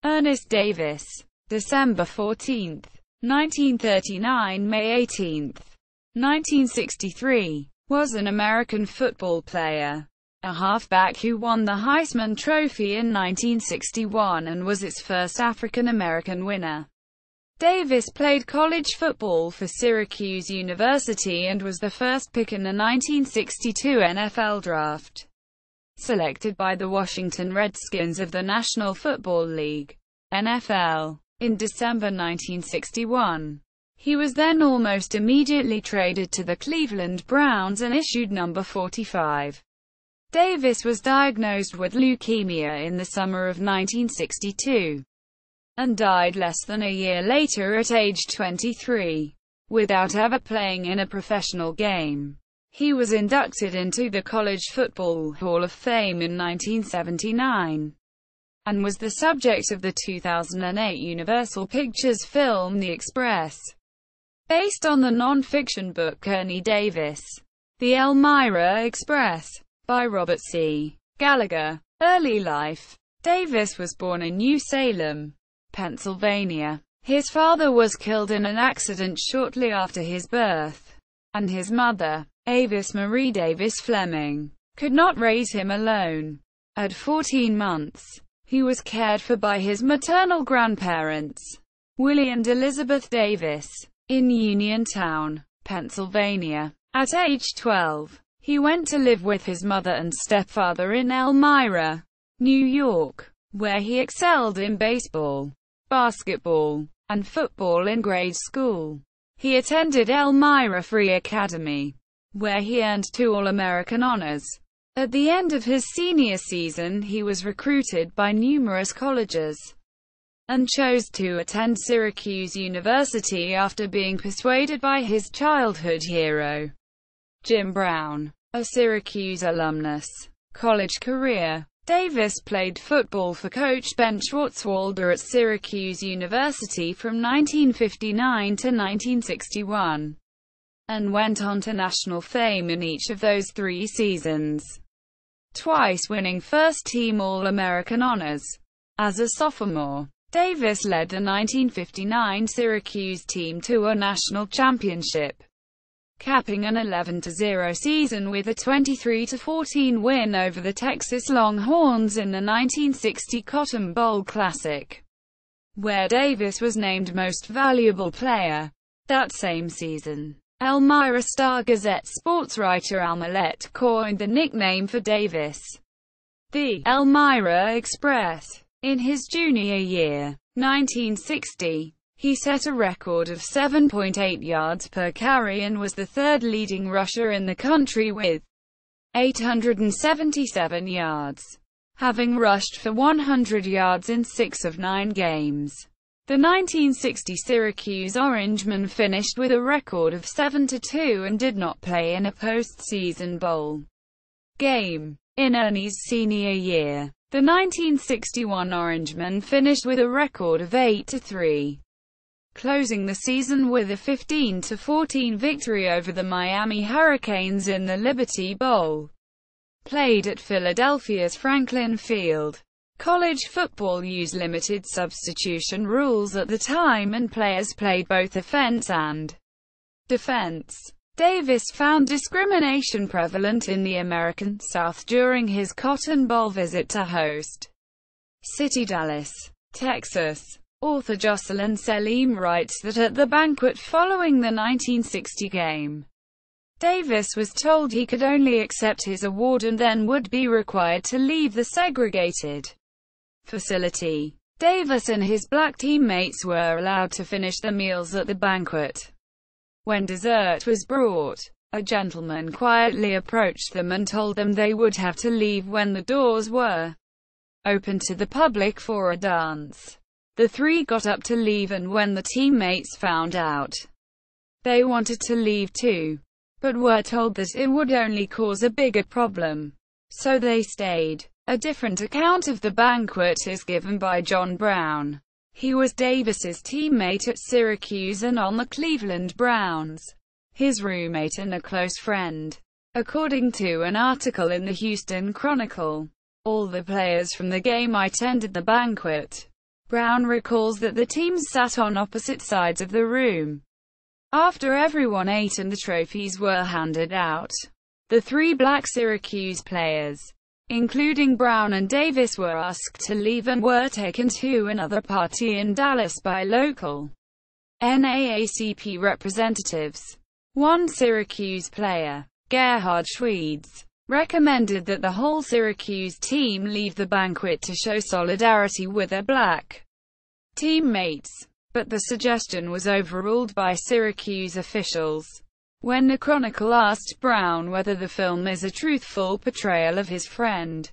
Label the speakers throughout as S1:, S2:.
S1: Ernest Davis, December 14, 1939 – May 18, 1963, was an American football player, a halfback who won the Heisman Trophy in 1961 and was its first African-American winner. Davis played college football for Syracuse University and was the first pick in the 1962 NFL Draft, selected by the Washington Redskins of the National Football League (NFL). In December 1961, he was then almost immediately traded to the Cleveland Browns and issued number 45. Davis was diagnosed with leukemia in the summer of 1962, and died less than a year later at age 23, without ever playing in a professional game. He was inducted into the College Football Hall of Fame in 1979, and was the subject of the 2008 Universal Pictures film The Express, based on the non-fiction book Ernie Davis, The Elmira Express, by Robert C. Gallagher. Early life. Davis was born in New Salem, Pennsylvania. His father was killed in an accident shortly after his birth, and his mother, Avis Marie Davis Fleming, could not raise him alone. At 14 months, he was cared for by his maternal grandparents, Willie and Elizabeth Davis, in Uniontown, Pennsylvania. At age 12, he went to live with his mother and stepfather in Elmira, New York, where he excelled in baseball, basketball, and football in grade school. He attended Elmira Free Academy, where he earned 2 All-American honors. At the end of his senior season, he was recruited by numerous colleges, and chose to attend Syracuse University after being persuaded by his childhood hero, Jim Brown, a Syracuse alumnus. College career. Davis played football for coach Ben Schwartzwalder at Syracuse University from 1959 to 1961, and went on to national fame in each of those 3 seasons, twice winning first-team All-American honors. As a sophomore, Davis led the 1959 Syracuse team to a national championship, capping an 11-0 season with a 23-14 win over the Texas Longhorns in the 1960 Cotton Bowl Classic, where Davis was named Most Valuable Player. That same season, Elmira Star-Gazette sportswriter Al Millett coined the nickname for Davis, the Elmira Express. In his junior year, 1960, he set a record of 7.8 yards per carry and was the 3rd leading rusher in the country with 877 yards, having rushed for 100 yards in 6 of 9 games. The 1960 Syracuse Orangemen finished with a record of 7-2 and did not play in a postseason bowl game. In Ernie's senior year, the 1961 Orangemen finished with a record of 8-3, closing the season with a 15-14 victory over the Miami Hurricanes in the Liberty Bowl, played at Philadelphia's Franklin Field. College football used limited substitution rules at the time, and players played both offense and defense. Davis found discrimination prevalent in the American South during his Cotton Bowl visit to host city Dallas, Texas. Author Jocelyn Selim writes that at the banquet following the 1960 game, Davis was told he could only accept his award and then would be required to leave the segregated facility. Davis and his black teammates were allowed to finish their meals at the banquet. When dessert was brought, a gentleman quietly approached them and told them they would have to leave when the doors were opened to the public for a dance. The 3 got up to leave, and when the teammates found out, they wanted to leave too, but were told that it would only cause a bigger problem, so they stayed. A different account of the banquet is given by John Brown. He was Davis's teammate at Syracuse and on the Cleveland Browns, his roommate and a close friend. According to an article in the Houston Chronicle, all the players from the game attended the banquet. Brown recalls that the teams sat on opposite sides of the room. After everyone ate and the trophies were handed out, the three black Syracuse players, including Brown and Davis, were asked to leave and were taken to another party in Dallas by local NAACP representatives. One Syracuse player, Gerhard Schwedes, recommended that the whole Syracuse team leave the banquet to show solidarity with their black teammates, but the suggestion was overruled by Syracuse officials. When the Chronicle asked Brown whether the film is a truthful portrayal of his friend,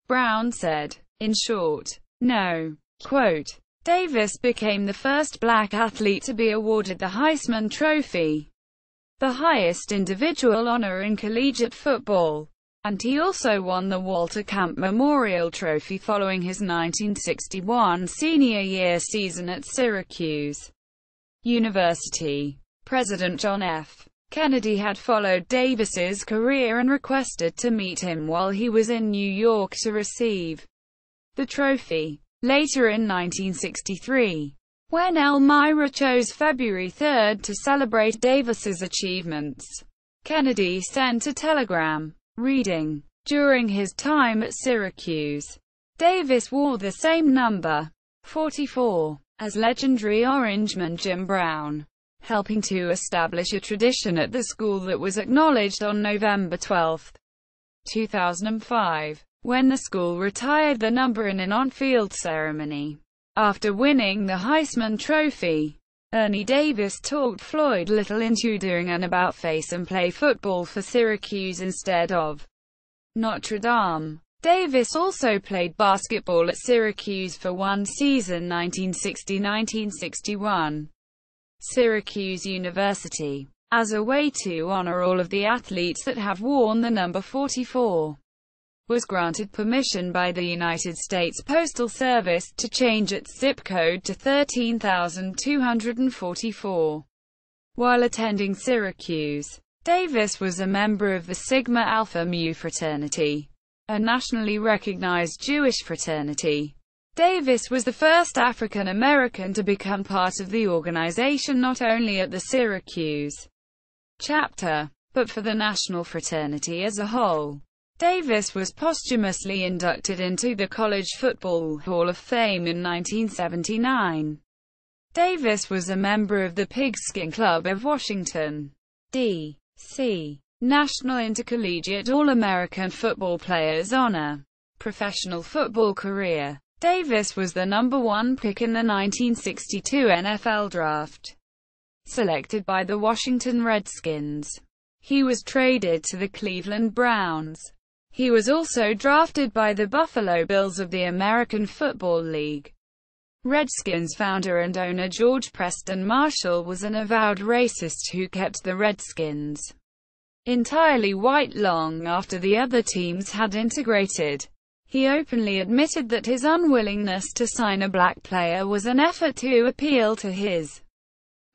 S1: Brown said, "In short, no." Quote, Davis became the first black athlete to be awarded the Heisman Trophy, the highest individual honor in collegiate football, and he also won the Walter Camp Memorial Trophy following his 1961 senior year season at Syracuse University. President John F. Kennedy had followed Davis's career and requested to meet him while he was in New York to receive the trophy. Later in 1963, when Elmira chose February 3 to celebrate Davis's achievements, Kennedy sent a telegram, reading, "During his time at Syracuse, Davis wore the same number, 44, as legendary Orangeman Jim Brown, helping to establish a tradition at the school that was acknowledged on November 12, 2005, when the school retired the number in an on-field ceremony." After winning the Heisman Trophy, Ernie Davis talked Floyd Little into doing an about-face and play football for Syracuse instead of Notre Dame. Davis also played basketball at Syracuse for one season, 1960-1961. Syracuse University, as a way to honor all of the athletes that have worn the number 44, was granted permission by the United States Postal Service to change its zip code to 13,244. While attending Syracuse, Davis was a member of the Sigma Alpha Mu fraternity, a nationally recognized Jewish fraternity. Davis was the first African American to become part of the organization, not only at the Syracuse chapter, but for the national fraternity as a whole. Davis was posthumously inducted into the College Football Hall of Fame in 1979. Davis was a member of the Pigskin Club of Washington, D.C. National Intercollegiate All-American Football Players Honor. Professional football career. Davis was the number 1 pick in the 1962 NFL Draft, selected by the Washington Redskins. He was traded to the Cleveland Browns. He was also drafted by the Buffalo Bills of the American Football League. Redskins founder and owner George Preston Marshall was an avowed racist who kept the Redskins entirely white long after the other teams had integrated. He openly admitted that his unwillingness to sign a black player was an effort to appeal to his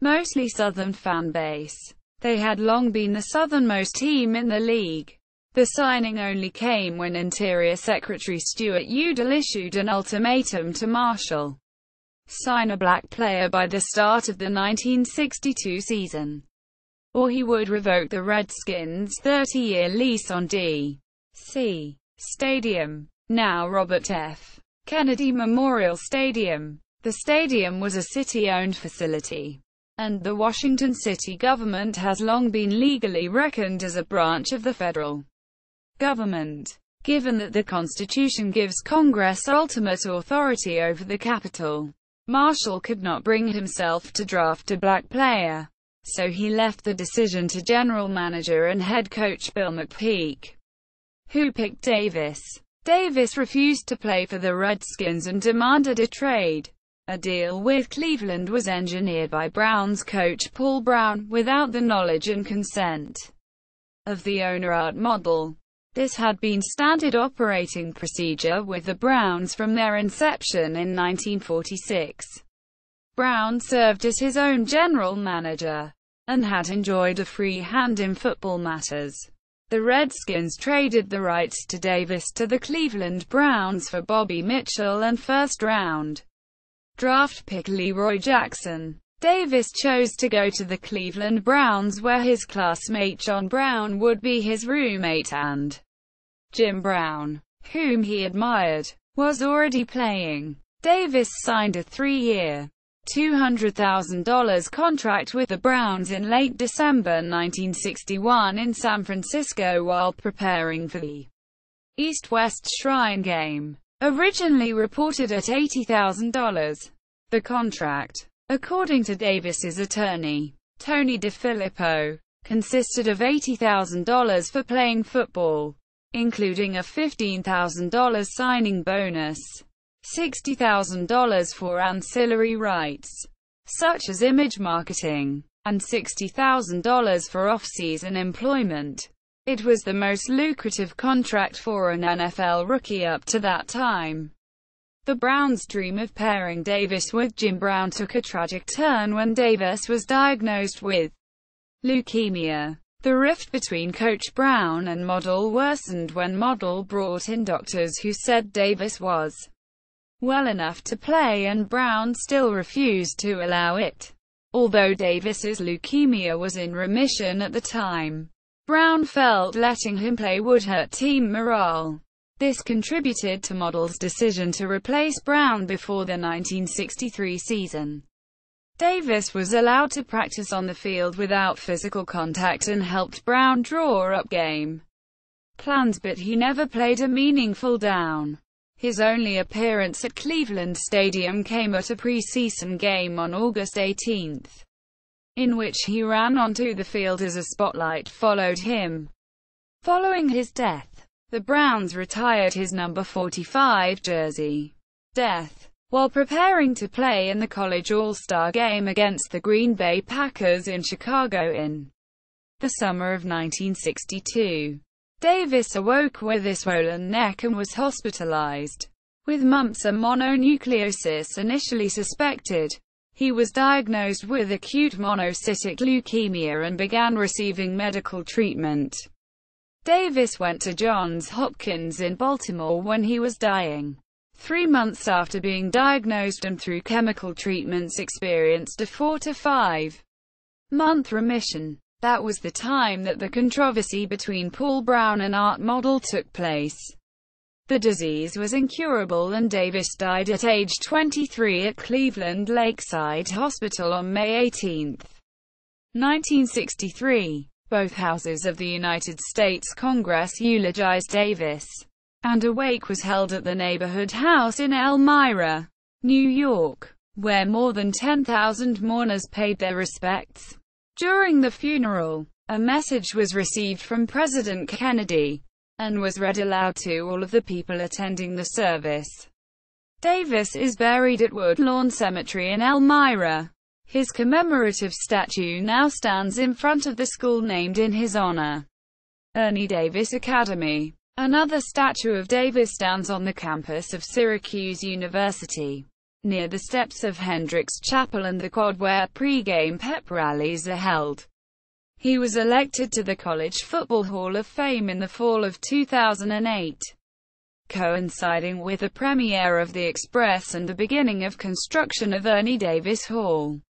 S1: mostly Southern fan base. They had long been the southernmost team in the league. The signing only came when Interior Secretary Stuart Udall issued an ultimatum to Marshall: sign a black player by the start of the 1962 season, or he would revoke the Redskins' 30-year lease on D.C. Stadium, now Robert F. Kennedy Memorial Stadium. The stadium was a city-owned facility, and the Washington city government has long been legally reckoned as a branch of the federal government. Given that the Constitution gives Congress ultimate authority over the Capitol, Marshall could not bring himself to draft a black player, so he left the decision to general manager and head coach Bill McPeak, who picked Davis. Davis refused to play for the Redskins and demanded a trade. A deal with Cleveland was engineered by Browns coach Paul Brown, without the knowledge and consent of the owner Art Model. This had been standard operating procedure with the Browns from their inception in 1946. Brown served as his own general manager, and had enjoyed a free hand in football matters. The Redskins traded the rights to Davis to the Cleveland Browns for Bobby Mitchell and first-round draft pick Leroy Jackson. Davis chose to go to the Cleveland Browns, where his classmate John Brown would be his roommate, and Jim Brown, whom he admired, was already playing. Davis signed a 3-year, $200,000 contract with the Browns in late December 1961 in San Francisco while preparing for the East-West Shrine game, originally reported at $80,000. The contract, according to Davis's attorney, Tony DeFilippo, consisted of $80,000 for playing football, including a $15,000 signing bonus, $60,000 for ancillary rights, such as image marketing, and $60,000 for off-season employment. It was the most lucrative contract for an NFL rookie up to that time. The Browns' dream of pairing Davis with Jim Brown took a tragic turn when Davis was diagnosed with leukemia. The rift between Coach Brown and Model worsened when Model brought in doctors who said Davis was well enough to play, and Brown still refused to allow it. Although Davis's leukemia was in remission at the time, Brown felt letting him play would hurt team morale. This contributed to Model's decision to replace Brown before the 1963 season. Davis was allowed to practice on the field without physical contact and helped Brown draw up game plans, but he never played a meaningful down. His only appearance at Cleveland Stadium came at a preseason game on August 18, in which he ran onto the field as a spotlight followed him. Following his death, the Browns retired his number 45 jersey. While preparing to play in the College All-Star Game against the Green Bay Packers in Chicago in the summer of 1962, Davis awoke with a swollen neck and was hospitalized with mumps and mononucleosis initially suspected. He was diagnosed with acute monocytic leukemia and began receiving medical treatment. Davis went to Johns Hopkins in Baltimore when he was dying. 3 months after being diagnosed and through chemical treatments experienced a 4 to 5 month remission. That was the time that the controversy between Paul Brown and Art Model took place. The disease was incurable and Davis died at age 23 at Cleveland Lakeside Hospital on May 18, 1963. Both houses of the United States Congress eulogized Davis, and a wake was held at the neighborhood house in Elmira, New York, where more than 10,000 mourners paid their respects. During the funeral, a message was received from President Kennedy, and was read aloud to all of the people attending the service. Davis is buried at Woodlawn Cemetery in Elmira. His commemorative statue now stands in front of the school named in his honor, Ernie Davis Academy. Another statue of Davis stands on the campus of Syracuse University, near the steps of Hendricks Chapel and the quad where pre-game pep rallies are held. He was elected to the College Football Hall of Fame in the fall of 2008, coinciding with the premiere of The Express and the beginning of construction of Ernie Davis Hall,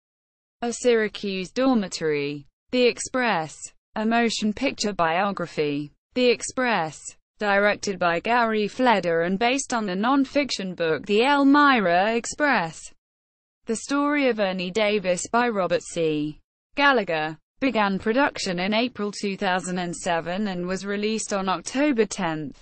S1: a Syracuse dormitory. The Express, a motion picture biography. The Express, directed by Gary Fleder and based on the non-fiction book The Elmira Express. The Story of Ernie Davis by Robert C. Gallagher, began production in April 2007 and was released on October 10,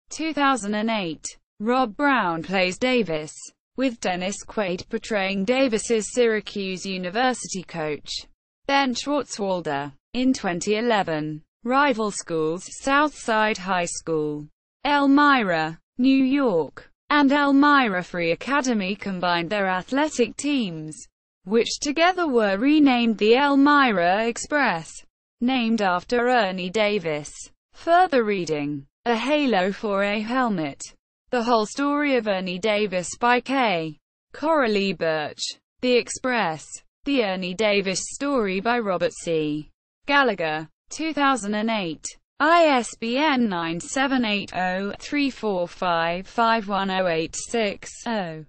S1: 2008. Rob Brown plays Davis, with Dennis Quaid portraying Davis's Syracuse University coach, Ben Schwartzwalder. In 2011, rival schools Southside High School, Elmira, New York, and Elmira Free Academy combined their athletic teams, which together were renamed the Elmira Express, named after Ernie Davis. Further reading: A Halo for a Helmet. The Whole Story of Ernie Davis by K. Coralie Birch. The Express. The Ernie Davis Story by Robert C. Gallagher. 2008. ISBN 978-0-345-51086-0.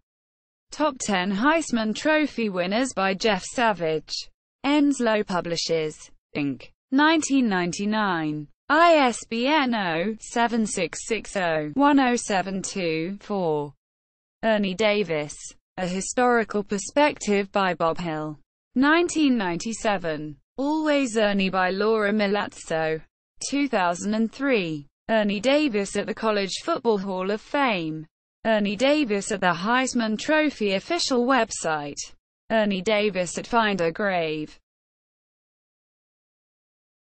S1: Top 10 Heisman Trophy winners by Jeff Savage. Enslow Publishers, Inc. 1999. ISBN 0-7660-1072-4. Ernie Davis. A Historical Perspective by Bob Hill. 1997. Always Ernie by Laura Milazzo. 2003. Ernie Davis at the College Football Hall of Fame. Ernie Davis at the Heisman Trophy official website. Ernie Davis at Find a Grave.